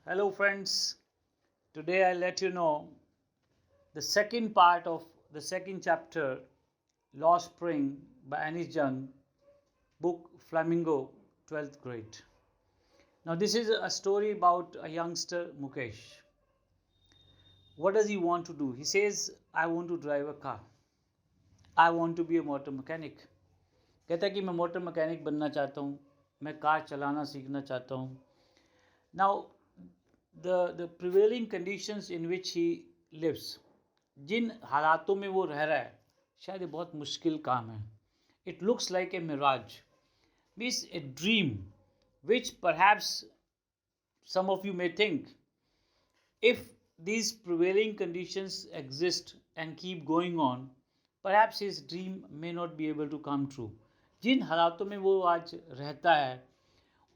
Hello, friends. Today I'll let you know the second part of the second chapter, Lost Spring by Anis Jung, book Flamingo, 12th grade. Now, this is a story about a youngster, Mukesh. What does he want to do? He says, I want to drive a car. I want to be a motor mechanic. कहता है कि मैं motor mechanic बनना चाहता हूँ, मैं car चलाना सीखना चाहता हूँ. Now, the prevailing conditions in which he lives, जिन हालातों में वो रह रहा है, शायद ये बहुत मुश्किल काम है. It looks like a mirage, means a dream, which perhaps some of you may think, if these prevailing conditions exist and keep going on, perhaps his dream may not be able to come true. जिन हालातों में वो आज रहता है,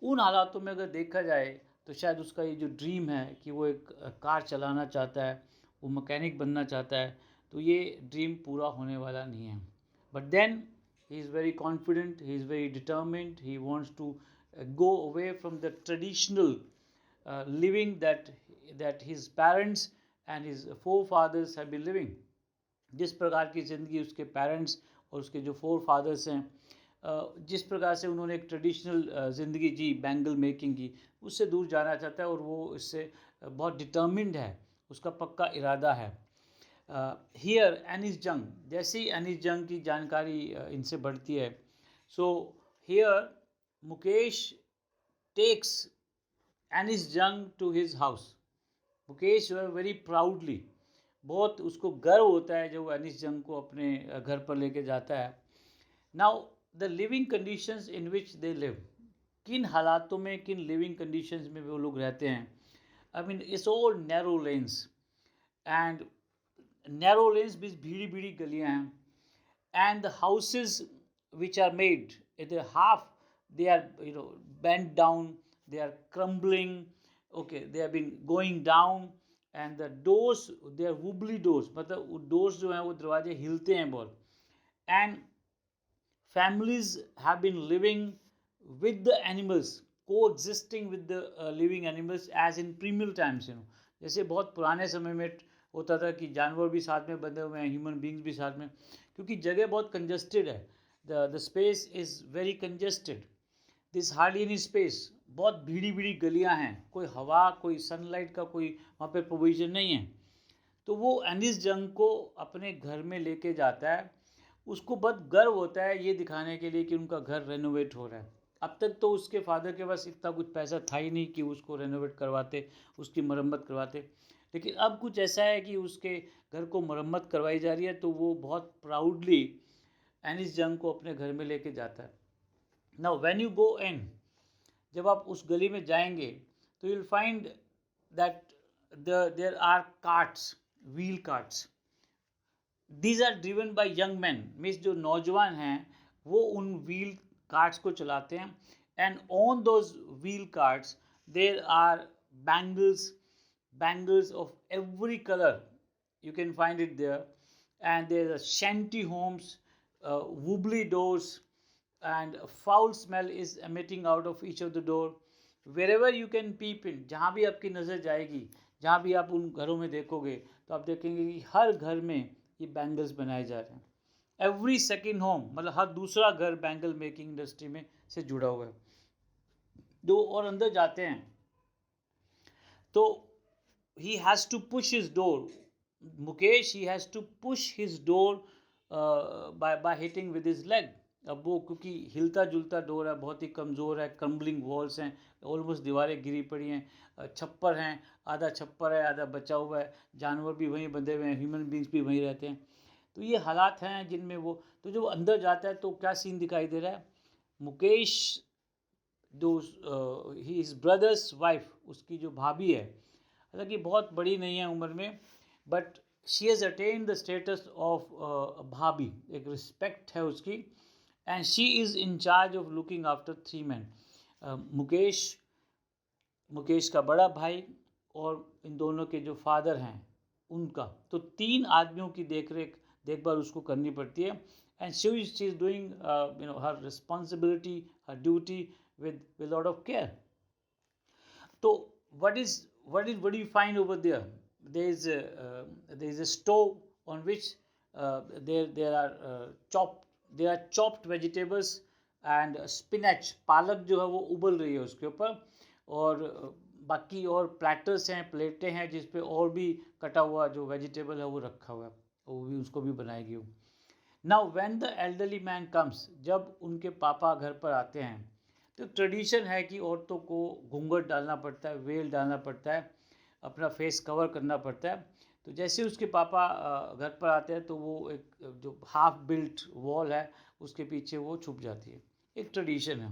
उन हालातों में अगर देखा जाए तो शायद उसका ये जो ड्रीम है कि वो एक कार चलाना चाहता है, वो मैकेनिक बनना चाहता है, तो ये ड्रीम पूरा होने वाला नहीं है. But then he is very confident, he is very determined, he wants to go away from the traditional living that his parents and his forefathers have been living. जिस प्रकार की ज़िंदगी उसके पेरेंट्स और उसके जो फोर फादर्स हैं, जिस प्रकार से उन्होंने एक ट्रेडिशनल ज़िंदगी जी बैंगल मेकिंग की, उससे दूर जाना चाहता है और वो इससे बहुत डिटर्मिंड है, उसका पक्का इरादा है. हियर एनिस जंग, जैसे ही एनिस जंग की जानकारी इनसे बढ़ती है, so here Mukesh takes Anees Jung to his house. Mukesh very proudly, बहुत उसको गर्व होता है जब वो एनिस जंग को अपने घर पर लेके जाता है. Now the living conditions in which they live, किन हालातों में, किन लिविंग कंडीशंस में वो लोग रहते हैं. I mean it's all narrow lanes, and narrow lanes भी भीड़ी भीड़ी गलियाँ हैं. And the houses which are made it half, they are bent down, they are crumbling, okay, they have been going down, and the doors, they are wobbly doors, मतलब doors जो हैं वो दरवाजे हिलते हैं बहुत. and families have been living with the animals, coexisting with the living animals as in primal times. जैसे बहुत पुराने समय में होता था कि जानवर भी साथ में बंधे हुए हैं, ह्यूमन बींग्स भी साथ में, क्योंकि जगह बहुत कंजस्टेड है. The space is very congested, this hardly any space. बहुत भीड़ी भीड़ी गलियां हैं, कोई हवा, कोई सनलाइट का कोई वहाँ पे प्रोविजन नहीं है. तो वो एनिस जंग को अपने घर में लेके जाता है. उसको बहुत गर्व होता है ये दिखाने के लिए कि उनका घर रेनोवेट हो रहा है. अब तक तो उसके फादर के पास इतना कुछ पैसा था ही नहीं कि उसको रेनोवेट करवाते, उसकी मरम्मत करवाते. लेकिन अब कुछ ऐसा है कि उसके घर को मरम्मत करवाई जा रही है, तो वो बहुत प्राउडली एनिस जंग को अपने घर में लेके जाता है. Now when you go in, जब आप उस गली में जाएंगे तो you will find that there are carts, wheel carts. These are driven by young man, means जो नौजवान हैं वो उन व्हील कार्ट्स को चलाते हैं. And on those wheel carts there are bangles, bangles of every color, you can find it there. And there are shanty homes, wobbly doors, and a foul smell is emitting out of each of the door. Wherever you can peep in, जहाँ भी आपकी नज़र जाएगी, जहाँ भी आप उन घरों में देखोगे, तो आप देखेंगे कि हर घर में ये बैंगल्स बनाए जा रहे हैं. एवरी सेकेंड होम, मतलब हर दूसरा घर बैंगल मेकिंग इंडस्ट्री में से जुड़ा हुआ है. दो और अंदर जाते हैं तो he has to push his door. Mukesh, he has to push his door by hitting with his leg. अब वो क्योंकि हिलता जुलता डोर है, बहुत ही कमज़ोर है, क्रम्बलिंग वॉल्स हैं, ऑलमोस्ट दीवारें गिरी पड़ी हैं, छप्पर हैं, आधा छप्पर है आधा बचा हुआ है, जानवर भी वहीं बंधे हुए हैं, ह्यूमन बींग्स भी वहीं रहते हैं. तो ये हालात हैं जिनमें वो, तो जब अंदर जाता है तो क्या सीन दिखाई दे रहा है. मुकेश, जो हिज ब्रदर्स वाइफ, उसकी जो भाभी है, हालांकि बहुत बड़ी नहीं है उम्र में, but she has attain the status of भाभी, एक रिस्पेक्ट है उसकी. And she is in charge of looking after 3 men. Mukesh का बड़ा भाई और इन दोनों के जो फादर हैं उनका, तो 3 आदमियों की देखभाल उसको करनी पड़ती है. And she is doing her responsibility, her duty with lot of care. तो what is what do you find over there? There is a stove on which there are chopped vegetables and spinach, पालक जो है वो उबल रही है उसके ऊपर, और बाकी और प्लेटर्स हैं, प्लेटें हैं जिस पे और भी कटा हुआ जो वेजिटेबल है वो रखा हुआ है, वो भी उसको भी बनाएगी वो. Now when the elderly man comes, जब उनके पापा घर पर आते हैं, तो ट्रेडिशन है कि औरतों को घूंघट डालना पड़ता है, वेल डालना पड़ता है, अपना फेस कवर करना पड़ता है. तो जैसे उसके पापा घर पर आते हैं तो वो एक जो हाफ बिल्ट वॉल है उसके पीछे वो छुप जाती है, एक ट्रेडिशन है.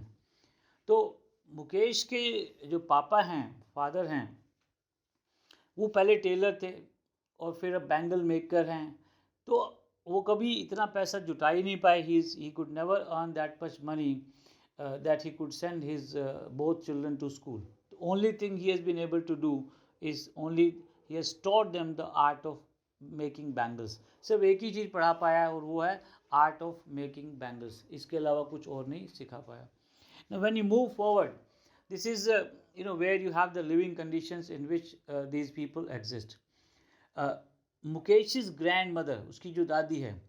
तो मुकेश के जो पापा हैं, फादर हैं, वो पहले टेलर थे और फिर अब बैंगल मेकर हैं. तो वो कभी इतना पैसा जुटा ही नहीं पाए. He could never earn that much money that he could send his both children to school. The only thing he has been able to do is only he has taught them the art of making bangles. सिर्फ एक ही चीज़ पढ़ा पाया और वो है art of making bangles. इसके अलावा कुछ और नहीं सिखा पाया. Now when you move forward, this is where you have the living conditions in which these people exist. मुकेश's grandmother, उसकी जो दादी है,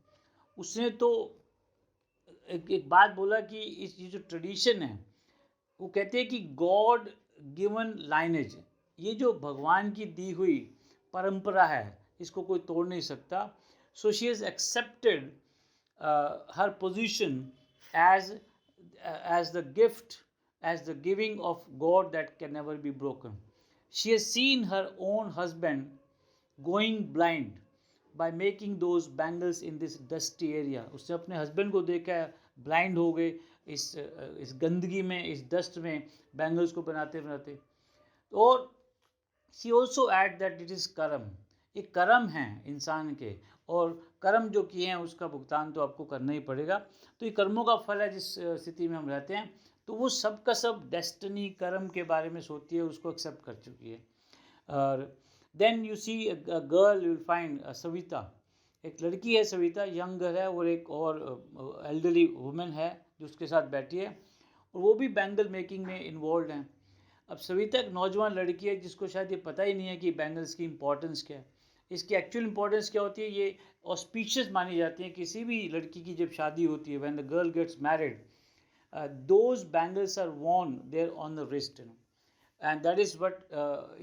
उसने तो एक बात बोला कि इस ये जो ट्रेडिशन है, वो कहते हैं कि गॉड गिवन लाइनेज, ये जो भगवान की दी हुई परंपरा है इसको कोई तोड़ नहीं सकता. So she has accepted her position as the gift, as the giving of God that can never be broken. She has seen her own husband going blind by making those bangles in this dusty area. उसने अपने husband को देखा है blind हो गए इस गंदगी में, इस डस्ट में बैंगल्स को बनाते बनाते. और she also add that it is karam, ये कर्म हैं इंसान के, और कर्म जो किए हैं उसका भुगतान तो आपको करना ही पड़ेगा. तो ये कर्मों का फल है जिस स्थिति में हम रहते हैं. तो वो सब का सब डेस्टिनी कर्म के बारे में सोचती है, उसको एक्सेप्ट कर चुकी है. और then you see a girl, you will find Savita, एक लड़की है सविता, यंग गर्ल है, और एक और एल्डरली वुमेन है जो उसके साथ बैठी है, और वो भी बैंगल मेकिंग में इन्वॉल्व हैं. अब सविता एक नौजवान लड़की है जिसको शायद ये पता ही नहीं है कि बैंगल्स की इंपॉर्टेंस क्या है. इसकी एक्चुअल इंपॉर्टेंस क्या होती है, ये ऑस्पिशियस मानी जाती है. किसी भी लड़की की जब शादी होती है, when the girl gets married, those bangles are worn there on the wrist, and that is what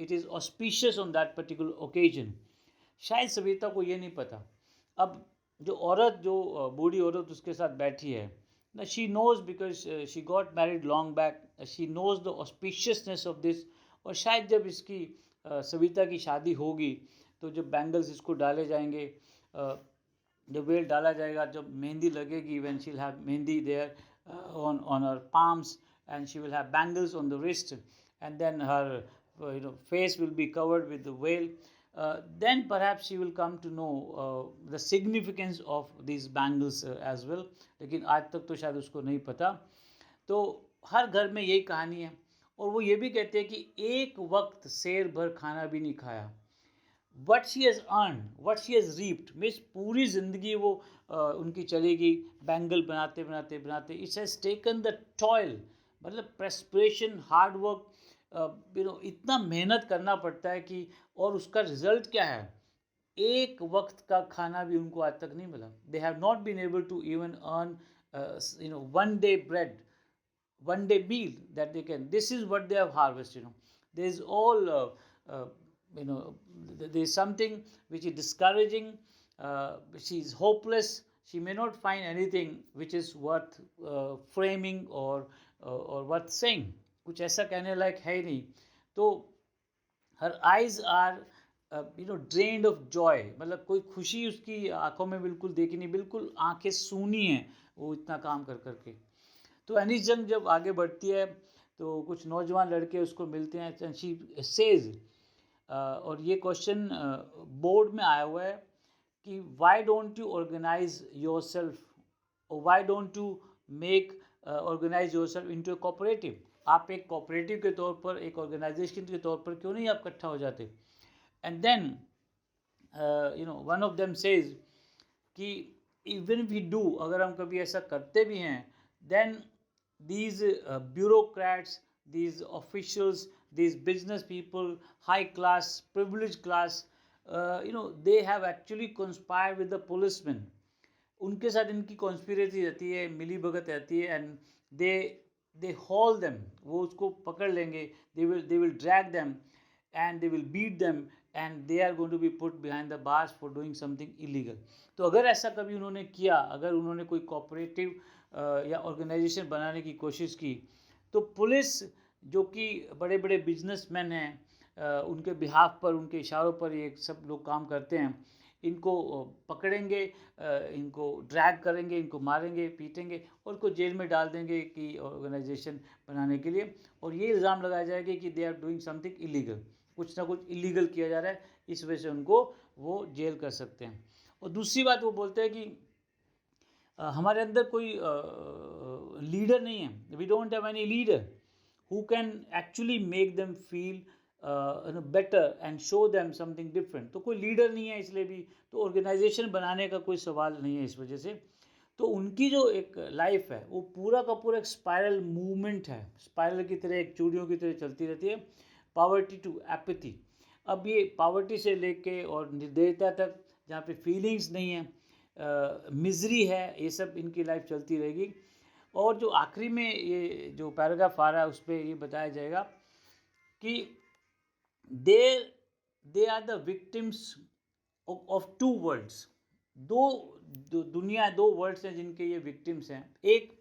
it is auspicious on that particular occasion. शायद सविता को ये नहीं पता. अब जो औरत, जो बूढ़ी औरत उसके साथ बैठी है, ना she knows because she got married long back, she knows the auspiciousness of this. और शायद जब इसकी सविता की शादी होगी तो जब बैंगल्स इसको डाले जाएंगे, जब वेल डाला जाएगा, जब मेहंदी लगेगी, when she will have mehndi there on her palms, and she will have bangles on the wrist, and then her face will be covered with the veil. Then perhaps she will come to know the significance of these bangles as well. लेकिन आज तक तो शायद उसको नहीं पता. तो हर घर में यही कहानी है. और वो ये भी कहते हैं कि एक वक्त शेर भर खाना भी नहीं खाया. What she has earned, what she has reaped, means पूरी ज़िंदगी वो उनकी चलेगी बैंगल बनाते बनाते बनाते. It's has taken the toil, मतलब प्रेस्परेशन, हार्ड वर्क, इतना मेहनत करना पड़ता है कि, और उसका रिजल्ट क्या है, एक वक्त का खाना भी उनको आज तक नहीं मिला. They have not been able to even earn one day bread, one day meal that they can. This is what they have harvested. There is all there is something which is discouraging. She is hopeless. She may not find anything which is worth framing or worth saying. कुछ ऐसा कहने लायक है ही नहीं. तो her eyes are drained of joy, मतलब कोई खुशी उसकी आंखों में बिल्कुल देखी नहीं, बिल्कुल आंखें सूनी हैं वो इतना काम कर करके. तो एनिस जंग जब आगे बढ़ती है तो कुछ नौजवान लड़के उसको मिलते हैं, एंड शी सेज, और ये क्वेश्चन बोर्ड में आया हुआ है कि why don't you organise yourself, और why don't you make organise yourself into a cooperative. आप एक कोऑपरेटिव के तौर पर, एक ऑर्गेनाइजेशन के तौर पर क्यों नहीं आप इकट्ठा हो जाते. And then one of them says कि इवन वी डू, अगर हम कभी ऐसा करते भी हैं, then these bureaucrats, these officials, these business people, high class, privileged class, they have actually conspired with the policemen. उनके साथ इनकी कॉन्स्पिरेसी रहती है, मिली भगत रहती है, एंड दे हॉल देम, वो उसको पकड़ लेंगे, they will drag them and they will beat them and they are going to be put behind the bars for doing something illegal. तो अगर ऐसा कभी उन्होंने किया, अगर उन्होंने कोई कोऑपरेटिव या ऑर्गेनाइजेशन बनाने की कोशिश की, तो पुलिस जो कि बड़े बड़े बिजनेसमैन हैं, उनके बिहाफ पर, उनके इशारों पर ये सब लोग काम करते हैं, इनको पकड़ेंगे, इनको ड्रैग करेंगे, इनको मारेंगे, पीटेंगे और इनको जेल में डाल देंगे कि ऑर्गेनाइजेशन बनाने के लिए, और ये इल्ज़ाम लगाया जाएगा कि they are doing something illegal, कुछ ना कुछ इलीगल किया जा रहा है, इस वजह से उनको वो जेल कर सकते हैं. और दूसरी बात वो बोलते हैं कि हमारे अंदर कोई लीडर नहीं है, we don't have any leader who can actually make them feel better and show them something different. तो कोई लीडर नहीं है, इसलिए भी तो ऑर्गेनाइजेशन बनाने का कोई सवाल नहीं है इस वजह से. तो उनकी जो एक लाइफ है वो पूरा का पूरा एक स्पाइरल मूवमेंट है, स्पाइरल की तरह, एक चूड़ियों की तरह चलती रहती है, पावर्टी टू एपैथी. अब ये पावर्टी से लेके और निर्दयता तक, जहाँ पे फीलिंग्स नहीं है, मिजरी है, ये सब इनकी लाइफ चलती रहेगी. और जो आखिरी में ये जो पैराग्राफ आ रहा है उस पर ये बताया जाएगा कि they they are the victims of two worlds. दुनिया, दो वर्ल्ड्स हैं जिनके ये विक्टिम्स हैं. एक,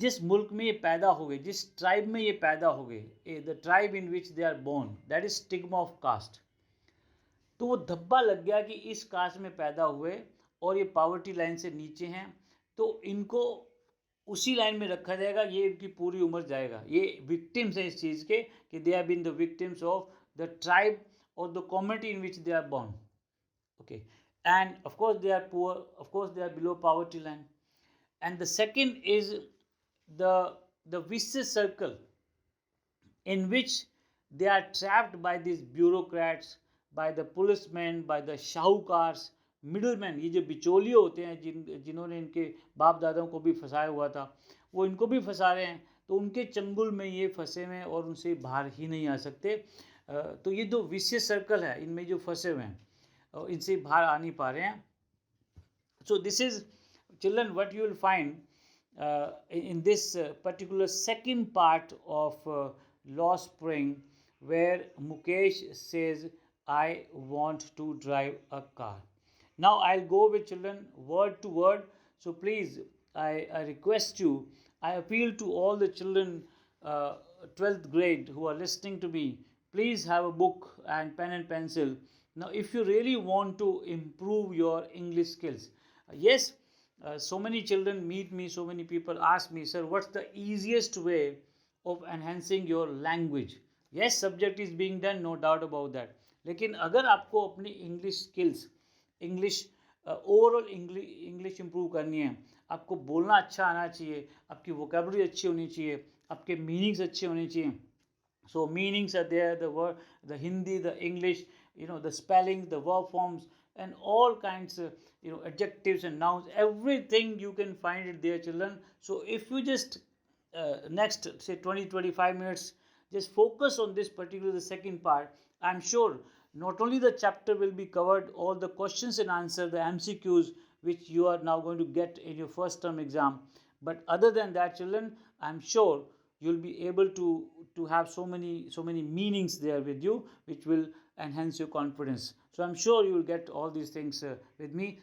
जिस मुल्क में ये पैदा हो गए, जिस ट्राइब में ये पैदा हो गए, the tribe in which they are born, that is stigma of caste. तो वो धब्बा लग गया कि इस कास्ट में पैदा हुए और ये पावर्टी लाइन से नीचे हैं, तो इनको उसी लाइन में रखा जाएगा, ये इनकी पूरी उम्र जाएगा. ये विक्टिम्स हैं इस चीज़ के कि they have been the victims of the tribe और the community in which they are born. Okay, and of course they are poor, of course they are below poverty line. And the second is the vicious circle in which they are trapped by these bureaucrats, by the policemen, by the sahukars, middleman, ये जो बिचौलिए होते हैं जिन्होंने इनके बाप दादाओं को भी फंसाया हुआ था, वो इनको भी फंसा रहे हैं. तो उनके चंगुल में ये फंसे हुए हैं और उनसे बाहर ही नहीं आ सकते. तो ये जो विशियस सर्कल है, इनमें जो फंसे हुए हैं, इनसे बाहर आ नहीं पा रहे हैं. So this is, children, what you will find in this particular second part of Lost Spring, where Mukesh says, I want to drive a car. Now I'll go with children word to word. So please, I request you, I appeal to all the children, 12th grade who are listening to me, please have a book and pen and pencil. Now if you really want to improve your English skills, yes, so many children meet me, so many people ask me, sir, what's the easiest way of enhancing your language? Yes, subject is being done, no doubt about that. लेकिन अगर आपको अपनी English skills, English overall English improve करनी है, आपको बोलना अच्छा आना चाहिए, आपकी वोकेबलरी अच्छी होनी चाहिए, आपके मीनिंग्स अच्छे होने चाहिए. So meanings are there, the word, the Hindi, the English, the spelling, the verb forms, and all kinds of, adjectives and nouns, everything you can find it there, children. So if you just next say 20-25 minutes just focus on this particular, the second part, I'm sure not only the chapter will be covered, all the questions and answer, the MCQs which you are now going to get in your first term exam, but other than that, children, I'm sure you'll be able to have so many meanings there with you, which will enhance your confidence. So I'm sure you will get all these things with me.